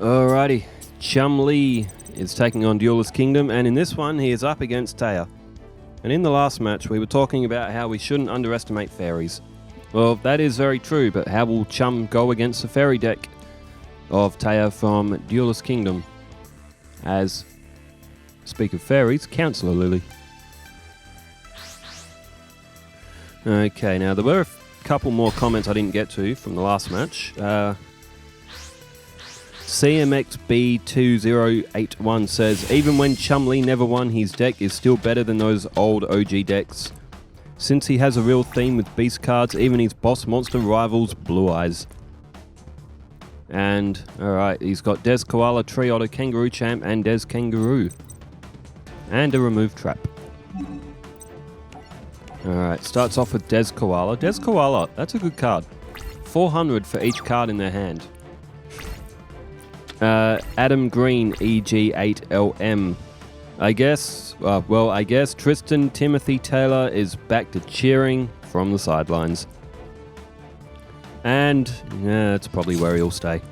Alrighty, Chumley is taking on Duelist Kingdom, and in this one he is up against Taya. And in the last match we were talking about how we shouldn't underestimate fairies. Well, that is very true, but how will Chum go against the fairy deck of Taya from Duelist Kingdom? As, speak of fairies, Councillor Lily. Okay, now there were a couple more comments I didn't get to from the last match. CMXB2081 says, even when Chumley never won, his deck is still better than those old OG decks. Since he has a real theme with beast cards, even his boss monster rivals Blue Eyes. And, alright, he's got Des Koala, Tree Otter, Kangaroo Champ, and Des Kangaroo. And a remove trap. Alright, starts off with Des Koala. Des Koala, that's a good card. 400 for each card in their hand. Adam Green, EG8LM. I guess Tristan Timothy Taylor is back to cheering from the sidelines. And, yeah, that's probably where he'll stay.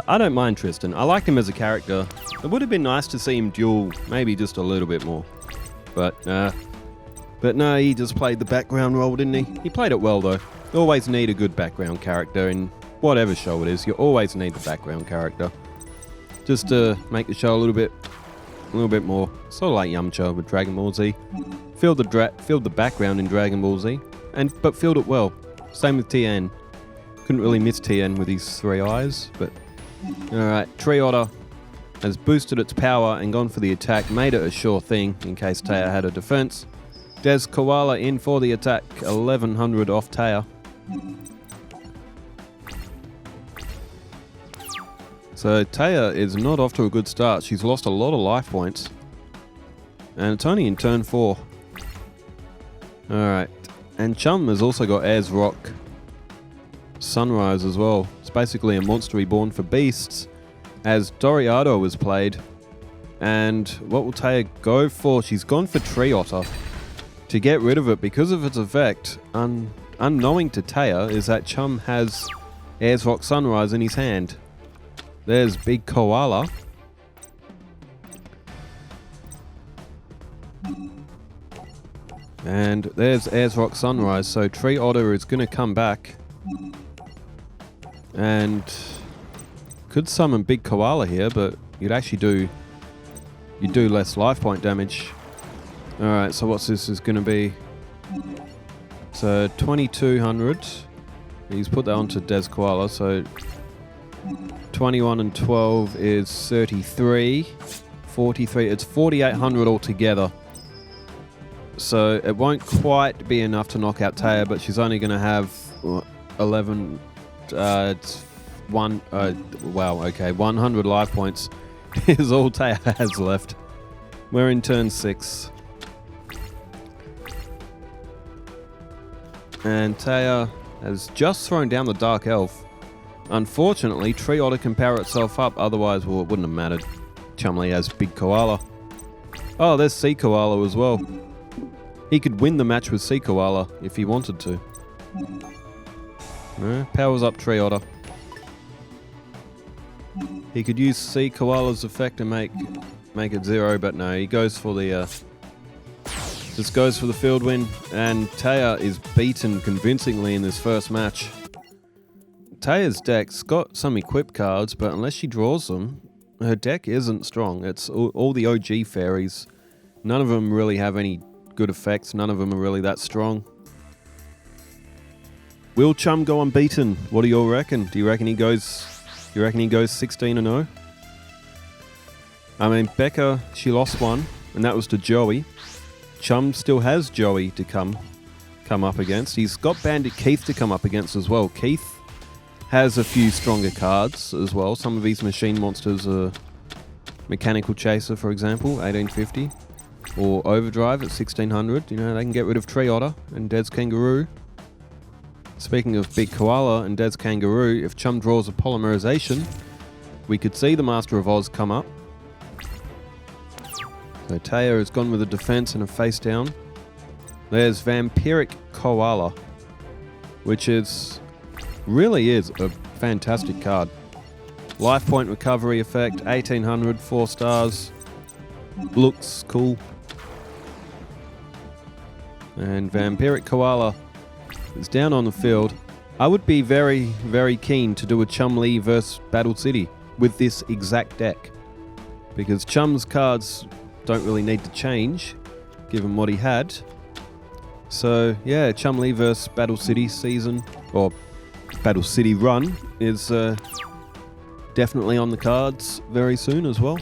I don't mind Tristan. I like him as a character. It would have been nice to see him duel maybe just a little bit more. But no, he just played the background role, didn't he? He played it well, though. You always need a good background character in whatever show it is. You always need the background character. Just to make the show a little bit more. Sort of like Yamcha with Dragon Ball Z. Filled the background in Dragon Ball Z, but filled it well. Same with Tien. Couldn't really miss Tien with his 3 eyes, but... Alright, Tree Otter has boosted its power and gone for the attack, made it a sure thing in case Taya had a defense. Des Koala in for the attack, 1100 off Taya. So Taya is not off to a good start. She's lost a lot of life points. And it's only in turn 4. Alright. And Chum has also got Ayers Rock Sunrise as well. It's basically a monster reborn for beasts, as Doriado was played. And what will Taya go for? She's gone for Tree Otter to get rid of it because of its effect. Unknowing to Taya is that Chum has Ayers Rock Sunrise in his hand. There's Big Koala. And there's Ayers Rock Sunrise, so Tree Otter is going to come back. And could summon Big Koala here, but you'd do less life point damage. Alright, so what's this is going to be? So 2200. He's put that onto Des Koala, so 21 and 12 is 33. 43, it's 4800 altogether. So it won't quite be enough to knock out Taya, but she's only going to have 11... wow, okay, 100 life points is all Taya has left. We're in turn 6. And Taya has just thrown down the Dark Elf. Unfortunately, Tree Otter can power itself up, otherwise, well, it wouldn't have mattered. Chumley has Big Koala. Oh, there's Sea Koala as well. He could win the match with Sea Koala if he wanted to. Powers up Tree Otter. He could use Sea Koala's effect to make it 0, but no, he goes for the just goes for the field win, and Taya is beaten convincingly in this first match. Taya's deck's got some equip cards, but unless she draws them, her deck isn't strong. It's all the OG fairies. None of them really have any good effects. None of them are really that strong. Will Chum go unbeaten? What do you all reckon? Do you reckon he goes 16-0? I mean, Becca, she lost one, and that was to Joey. Chum still has Joey to come up against. He's got Bandit Keith to come up against as well. Keith has a few stronger cards as well. Some of these machine monsters are Mechanical Chaser, for example, 1850. Or Overdrive at 1600. You know, they can get rid of Tree Otter and Des Kangaroo. Speaking of Big Koala and Des Kangaroo, if Chum draws a Polymerization, we could see the Master of Oz come up. So Taya has gone with a defense and a face down. There's Vampiric Koala, which really is a fantastic card. Life point recovery effect, 1800, 4 stars. Looks cool. And Vampiric Koala is down on the field. I would be very, very keen to do a Chumley versus Battle City with this exact deck. Because Chum's cards don't really need to change, given what he had. So, yeah, Chumley versus Battle City season, or Battle City run, is definitely on the cards very soon as well.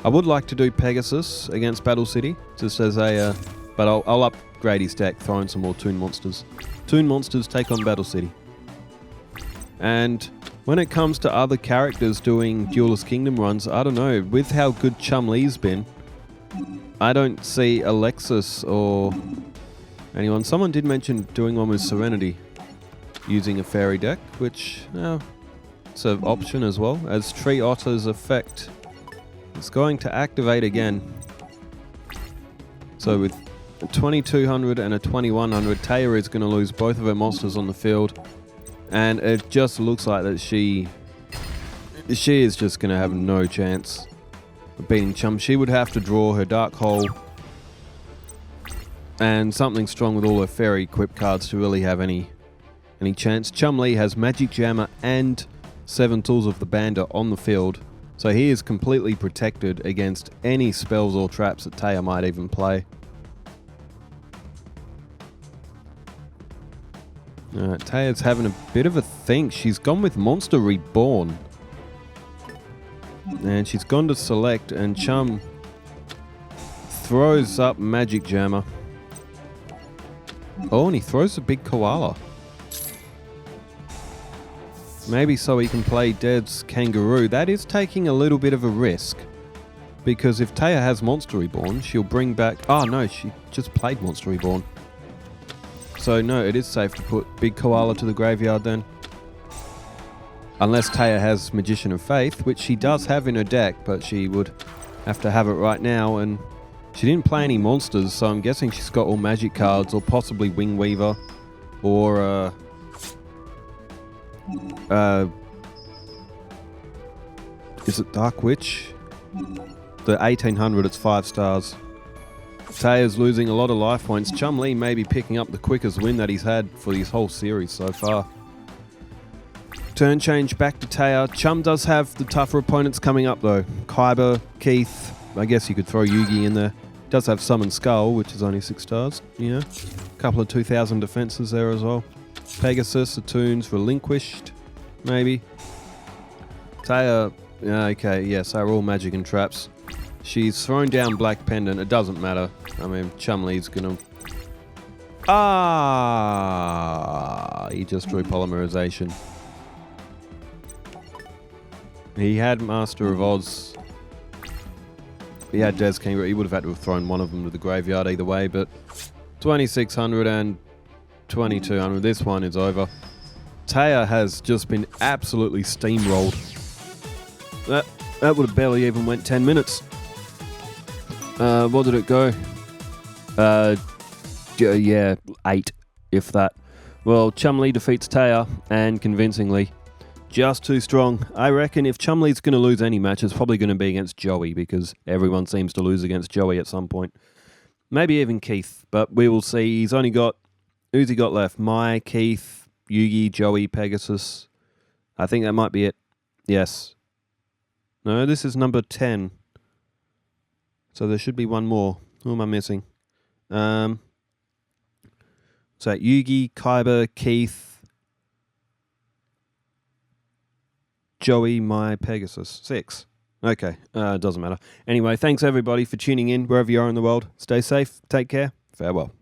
I would like to do Pegasus against Battle City, just as a... but I'll upgrade his deck, throw in some more Toon Monsters. Toon Monsters take on Battle City. And when it comes to other characters doing Duelist Kingdom runs, I don't know, with how good Chumley's been, I don't see Alexis or anyone. Someone did mention doing one with Serenity, using a fairy deck, which, it's an option as well, as Tree Otter's effect is going to activate again. So with a 2200 and a 2100, Taya is going to lose both of her monsters on the field, and it just looks like that she is just going to have no chance of beating Chum. She would have to draw her Dark Hole and something strong with all her fairy equip cards to really have any chance. Chumley has Magic Jammer and 7 Tools of the Bander on the field, so he is completely protected against any spells or traps that Taya might even play. Alright, Taya's having a bit of a think. She's gone with Monster Reborn. And she's gone to select, and Chum throws up Magic Jammer. Oh, and he throws a big koala. Maybe so he can play Dead's Kangaroo. That is taking a little bit of a risk. Because if Taya has Monster Reborn, she'll bring back... Oh no, she just played Monster Reborn. So no, it is safe to put Big Koala to the graveyard then. Unless Taya has Magician of Faith, which she does have in her deck, but she would have to have it right now, and she didn't play any monsters, so I'm guessing she's got all magic cards, or possibly Wing Weaver, or is it Dark Witch? The 1800, it's 5 stars. Taya's losing a lot of life points. Chumley may be picking up the quickest win that he's had for this whole series so far. Turn change back to Taya. Chum does have the tougher opponents coming up though. Kyber, Keith, I guess you could throw Yugi in there. Does have Summon Skull, which is only 6 stars. Yeah, a couple of 2000 defenses there as well. Pegasus, Attunes, Relinquished, maybe. Taya, okay, yes, they're all magic and traps. She's thrown down Black Pendant. It doesn't matter. I mean, Chumley's gonna... He just drew Polymerization. He had Master of Oz. He had Des King. He would have had to have thrown one of them to the graveyard either way, but 2600 and 2200. This one is over. Taya has just been absolutely steamrolled. That would have barely even went 10 minutes. What did it go? Yeah, 8, if that. Well, Chumley defeats Taya, and convincingly. Just too strong. I reckon if Chumley's going to lose any match, it's probably going to be against Joey, because everyone seems to lose against Joey at some point. Maybe even Keith, but we will see. He's only got... Who's he got left? Mai, Keith, Yugi, Joey, Pegasus. I think that might be it. Yes. No, this is number 10. So there should be one more. Who am I missing? So Yugi, Kyber, Keith, Joey, Mai, Pegasus. 6. Okay, doesn't matter. Anyway, thanks everybody for tuning in wherever you are in the world. Stay safe, take care, farewell.